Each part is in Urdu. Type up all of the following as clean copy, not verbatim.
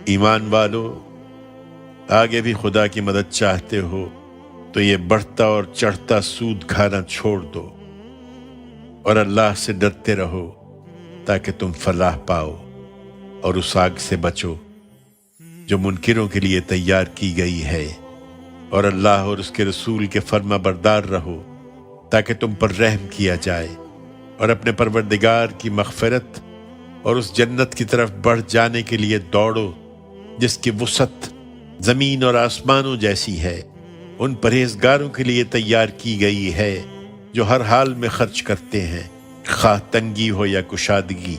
ایمان والو، آگے بھی خدا کی مدد چاہتے ہو تو یہ بڑھتا اور چڑھتا سود کھانا چھوڑ دو اور اللہ سے ڈرتے رہو تاکہ تم فلاح پاؤ اور اس آگ سے بچو جو منکروں کے لیے تیار کی گئی ہے، اور اللہ اور اس کے رسول کے فرما بردار رہو تاکہ تم پر رحم کیا جائے، اور اپنے پروردگار کی مغفرت اور اس جنت کی طرف بڑھ جانے کے لیے دوڑو جس کی وسعت زمین اور آسمانوں جیسی ہے۔ ان پرہیزگاروں کے لیے تیار کی گئی ہے جو ہر حال میں خرچ کرتے ہیں، خواہ تنگی ہو یا کشادگی،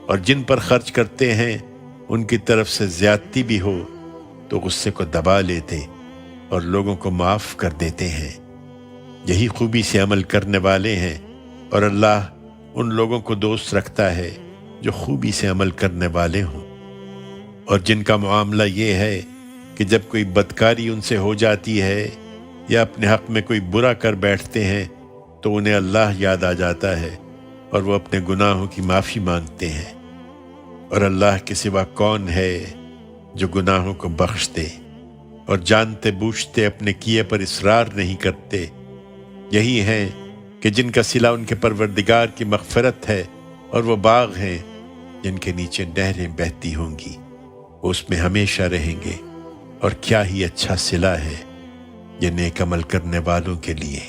اور جن پر خرچ کرتے ہیں ان کی طرف سے زیادتی بھی ہو تو غصے کو دبا لیتے اور لوگوں کو معاف کر دیتے ہیں۔ یہی خوبی سے عمل کرنے والے ہیں، اور اللہ ان لوگوں کو دوست رکھتا ہے جو خوبی سے عمل کرنے والے ہوں۔ اور جن کا معاملہ یہ ہے کہ جب کوئی بدکاری ان سے ہو جاتی ہے یا اپنے حق میں کوئی برا کر بیٹھتے ہیں تو انہیں اللہ یاد آ جاتا ہے اور وہ اپنے گناہوں کی معافی مانگتے ہیں، اور اللہ کے سوا کون ہے جو گناہوں کو بخش دے اور جانتے بوجھتے اپنے کیے پر اصرار نہیں کرتے۔ یہی ہیں کہ جن کا صلہ ان کے پروردگار کی مغفرت ہے، اور وہ باغ ہیں جن کے نیچے نہریں بہتی ہوں گی، وہ اس میں ہمیشہ رہیں گے، اور کیا ہی اچھا صلہ ہے یہ نیک عمل کرنے والوں کے لیے۔